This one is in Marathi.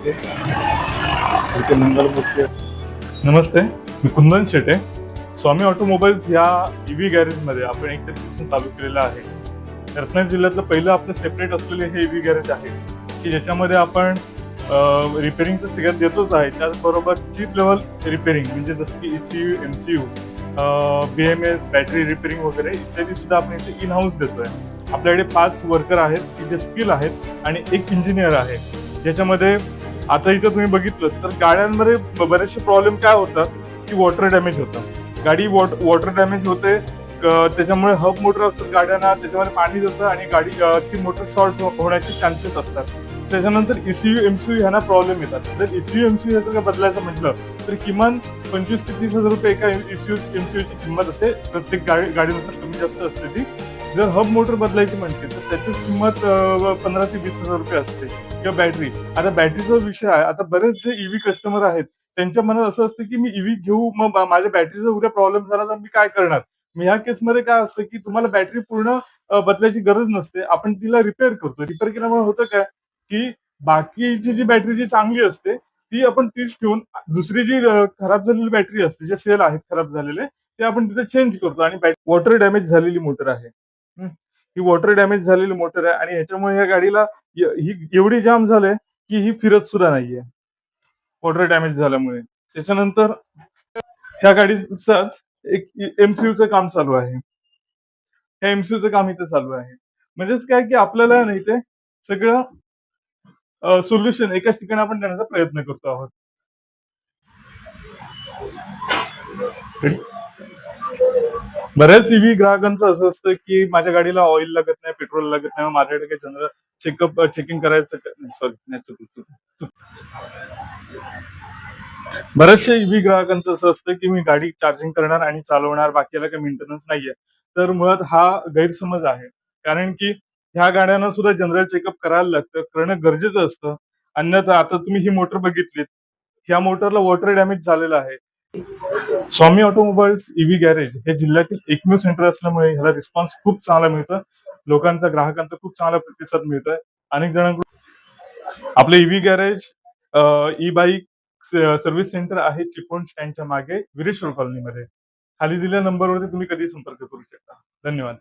इथे मंगलमूर्ती. नमस्ते, मी कुंदन शेटे. स्वामी ऑटोमोबाईल्स या ईव्ही गॅरेजमध्ये आपण एक तारखेपासून चालू केलेलं आहे. रत्नागिरी जिल्ह्यातलं पहिलं आपलं सेपरेट असलेले हे ईव्ही गॅरेज आहे, की ज्याच्यामध्ये आपण रिपेअरिंगचं सगळ्यात देतोच आहे. त्याचबरोबर चीप लेव्हल रिपेअरिंग म्हणजे जसं की ECU, MCU, BMS, battery repairing वगैरे इत्यादी सुद्धा आपण इथे इन हाऊस देतोय. आपल्याकडे 5 वर्कर आहेत, की जे स्किल आहेत आणि 1 इंजिनियर आहे. ज्याच्यामध्ये आता इथं तुम्ही बघितलं तर गाड्यांमध्ये बरेचसे प्रॉब्लेम काय होतात, की वॉटर डॅमेज होतं. गाडी वॉटर डॅमेज होते. त्याच्यामुळे हब मोटर असतात गाड्यांना, त्याच्यामध्ये पाणी जातं आणि ती मोटर शॉर्ट होण्याचे चान्सेस असतात. त्याच्यानंतर ECU, MCU ह्यांना प्रॉब्लेम येतात. जर ECU, MCU ह्याचं जर बदलायचं म्हटलं तर किमान 25,000 ते 30,000 एका ECU, MCU ची किंमत असते. प्रत्येक गाडीनुसार कमी जास्त असते ती. जर हब मोटर बदलायची म्हणते तर त्याची किंमत 15,000 ते 20,000 असते. किंवा बॅटरी. आता बॅटरीचा विषय आहे. आता बरेच जे ईव्ही कस्टमर आहेत, त्यांच्या मनात असं असतं, की मी ईव्ही घेऊ, मग माझ्या बॅटरीचा उद्या प्रॉब्लेम झाला तर मी काय करणार? मग ह्या केसमध्ये काय असतं, की तुम्हाला बॅटरी पूर्ण बदलायची गरज नसते. आपण तिला रिपेअर करतो. रिपेअर केल्यामुळे होतं काय, की बाकीची जी बॅटरी जी चांगली असते, ती आपण तीच ठेवून दुसरी जी खराब झालेली बॅटरी असते, जे सेल आहेत खराब झालेले, ते आपण तिथे चेंज करतो आणि वॉटर डॅमेज झालेली मोटर आहे. हं. ही वॉटर डॅमेज झालेली मोटर आहे आणि ह्याच्यामुळे ह्या गाडीला ही एवढी जाम झाले, की ही फिरत सुद्धा नाहीये. वॉटर डॅमेज झाल्यामुळे. त्याच्यानंतर ह्या गाडीचंच एक MCUचं काम चालू आहे. त्या MCUचं काम इथे चालू आहे. म्हणजेच काय, की आपल्याला नाही ते सगळं सोल्युशन एकाच ठिकाणी आपण देण्याचा प्रयत्न करतो आहोत. बऱ्याच ईव्ही ग्राहकांचं असं असतं, की माझ्या गाडीला ऑइल लागत नाही, पेट्रोल लागत नाही. मग माझ्याकडे काही जनरल चेकिंग करायचं सॉरी नाही बऱ्याचशा ईव्ही ग्राहकांचं असं असतं, की मी गाडी चार्जिंग करणार आणि चालवणार, बाकीला काही मेंटेनन्स नाहीये. तर मुळात हा गैरसमज आहे. कारण की ह्या गाड्यांना सुद्धा जनरल चेकअप करायला लागतं, करणं गरजेचं असतं. अन्यथा आता तुम्ही ही मोटर बघितलीत, ह्या मोटरला वॉटर डॅमेज झालेलं आहे. स्वामी ऑटोमोबाईल्स ईव्ही गॅरेज हे जिल्ह्यातील एकमेव सेंटर असल्यामुळे ह्याला रिस्पॉन्स खूप चांगला मिळतो. लोकांचा, ग्राहकांचा खूप चांगला प्रतिसाद मिळतोय. अनेक जणांकडून आपलं EV garage e bike service centre आहे चिपळूण स्टँडच्या मागे विरेश्वर कॉलनीमध्ये. खाली दिलेल्या नंबरवरती तुम्ही कधीही संपर्क करू शकता. धन्यवाद.